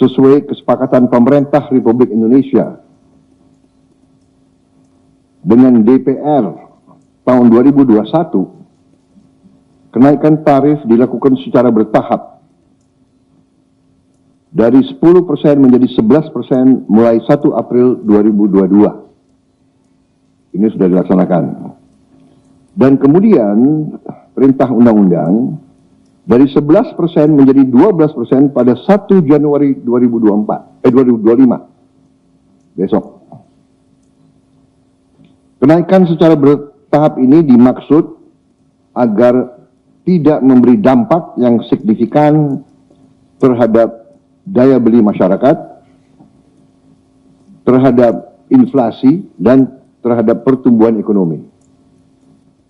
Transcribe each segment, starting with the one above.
sesuai kesepakatan pemerintah Republik Indonesia dengan DPR tahun 2021, kenaikan tarif dilakukan secara bertahap dari 10% menjadi 11% mulai 1 April 2022. Ini sudah dilaksanakan. Dan kemudian perintah undang-undang dari 11% menjadi 12% pada 1 Januari 2025. Besok. Kenaikan secara bertahap ini dimaksud agar tidak memberi dampak yang signifikan terhadap daya beli masyarakat, terhadap inflasi, dan terhadap pertumbuhan ekonomi.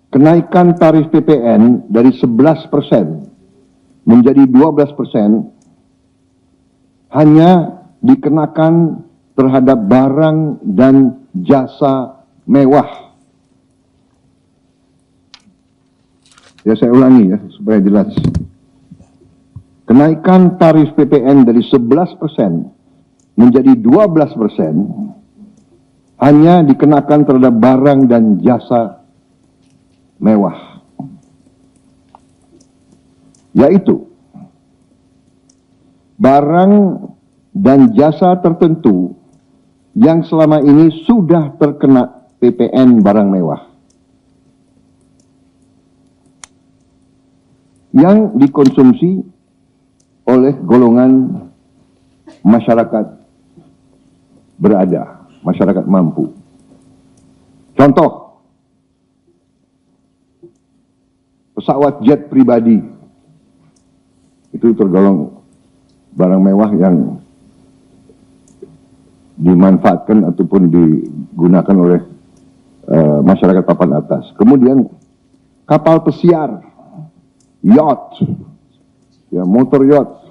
Kenaikan tarif PPN dari 11% menjadi 12% hanya dikenakan terhadap barang dan jasa mewah. Ya, saya ulangi ya supaya jelas. Kenaikan tarif PPN dari 11% menjadi 12% hanya dikenakan terhadap barang dan jasa mewah. Yaitu barang dan jasa tertentu yang selama ini sudah terkena PPN barang mewah, yang dikonsumsi oleh golongan masyarakat berada, masyarakat mampu. Contoh, pesawat jet pribadi itu tergolong barang mewah yang dimanfaatkan ataupun digunakan oleh masyarakat papan atas. Kemudian kapal pesiar, yacht, ya, motor yacht.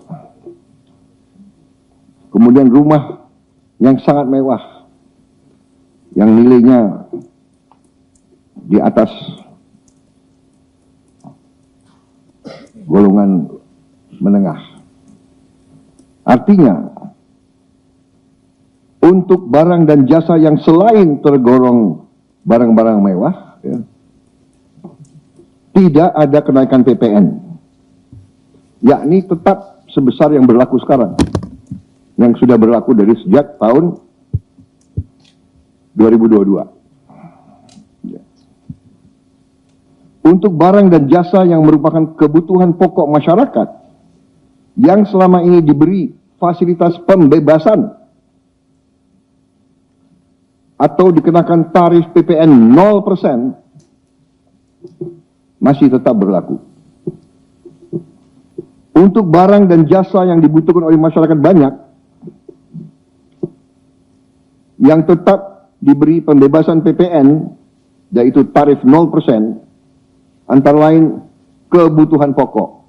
Kemudian rumah yang sangat mewah, yang nilainya di atas golongan menengah. Artinya, untuk barang dan jasa yang selain tergolong barang-barang mewah, ya, tidak ada kenaikan PPN, yakni tetap sebesar yang berlaku sekarang, yang sudah berlaku dari sejak tahun 2022. Ya. Untuk barang dan jasa yang merupakan kebutuhan pokok masyarakat, yang selama ini diberi fasilitas pembebasan atau dikenakan tarif PPN 0%, masih tetap berlaku. Untuk barang dan jasa yang dibutuhkan oleh masyarakat banyak, yang tetap diberi pembebasan PPN, yaitu tarif 0%, antara lain kebutuhan pokok,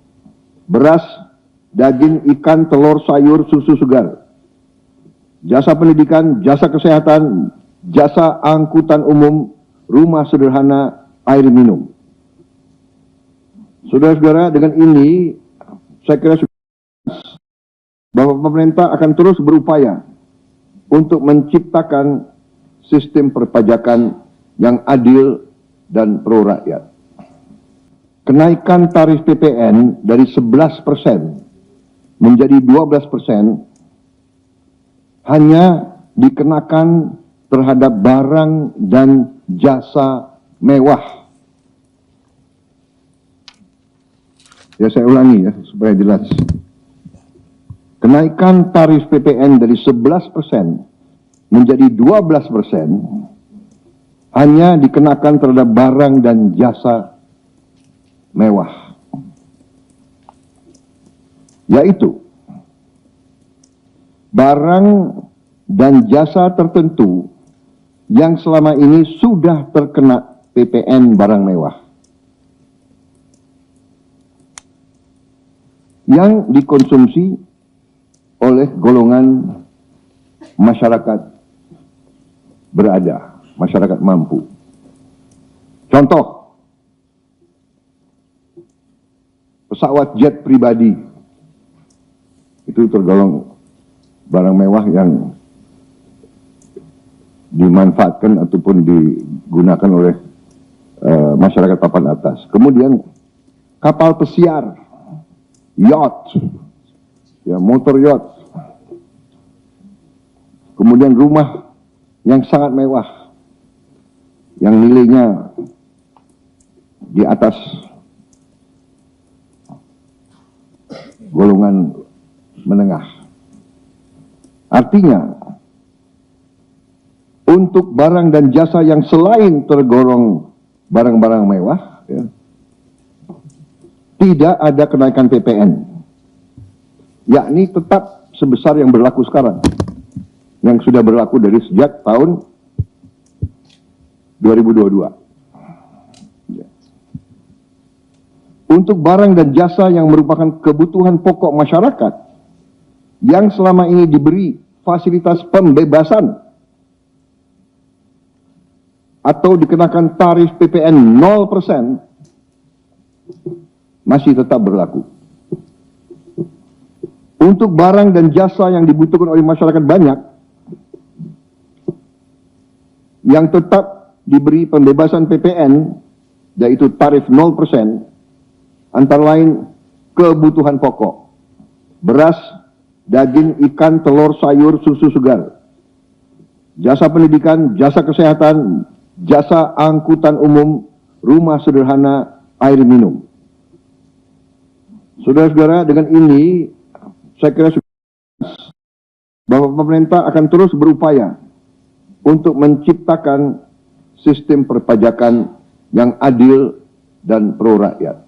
beras, daging, ikan, telur, sayur, susu segar, jasa pendidikan, jasa kesehatan, jasa angkutan umum, rumah sederhana, air minum. Saudara-saudara, dengan ini saya kira bahwa pemerintah akan terus berupaya untuk menciptakan sistem perpajakan yang adil dan pro rakyat. Kenaikan tarif PPN dari 11% menjadi 12% hanya dikenakan terhadap barang dan jasa mewah. Ya, saya ulangi ya supaya jelas. Kenaikan tarif PPN dari 11% menjadi 12% hanya dikenakan terhadap barang dan jasa mewah. Yaitu barang dan jasa tertentu yang selama ini sudah terkena PPN barang mewah, yang dikonsumsi oleh golongan masyarakat berada, masyarakat mampu. Contoh, pesawat jet pribadi itu tergolong barang mewah yang dimanfaatkan ataupun digunakan oleh masyarakat papan atas. Kemudian kapal pesiar, yacht, ya, motor yacht. Kemudian rumah yang sangat mewah, yang nilainya di atas golongan menengah. Artinya, untuk barang dan jasa yang selain tergolong barang-barang mewah, ya, tidak ada kenaikan PPN, yakni tetap sebesar yang berlaku sekarang, yang sudah berlaku dari sejak tahun 2022. Untuk barang dan jasa yang merupakan kebutuhan pokok masyarakat, yang selama ini diberi fasilitas pembebasan atau dikenakan tarif PPN 0%, masih tetap berlaku. Untuk barang dan jasa yang dibutuhkan oleh masyarakat banyak, yang tetap diberi pembebasan PPN, yaitu tarif 0%, antara lain kebutuhan pokok, beras, daging, ikan, telur, sayur, susu segar, jasa pendidikan, jasa kesehatan, jasa angkutan umum, rumah sederhana, air minum. Saudara-saudara, dengan ini saya kira sudah bahwa pemerintah akan terus berupaya untuk menciptakan sistem perpajakan yang adil dan pro rakyat.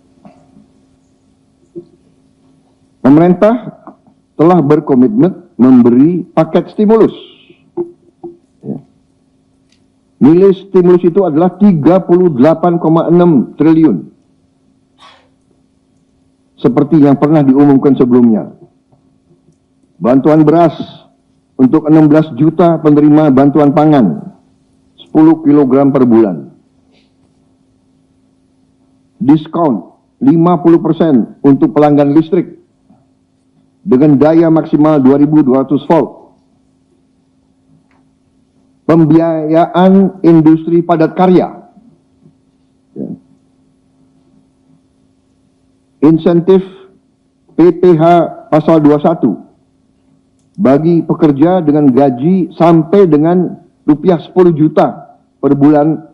Pemerintah telah berkomitmen memberi paket stimulus. Nilai stimulus itu adalah 38,6 triliun. Seperti yang pernah diumumkan sebelumnya. Bantuan beras untuk 16 juta penerima bantuan pangan, 10 kg per bulan. Diskon 50% untuk pelanggan listrik dengan daya maksimal 2200 volt. Pembiayaan industri padat karya. Insentif PPh pasal 21 bagi pekerja dengan gaji sampai dengan rupiah 10 juta per bulan.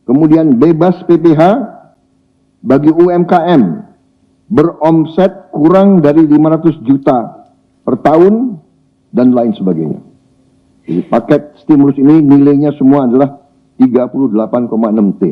Kemudian bebas PPh bagi UMKM beromset kurang dari 500 juta per tahun dan lain sebagainya. Jadi paket stimulus ini nilainya semua adalah 38,6 T.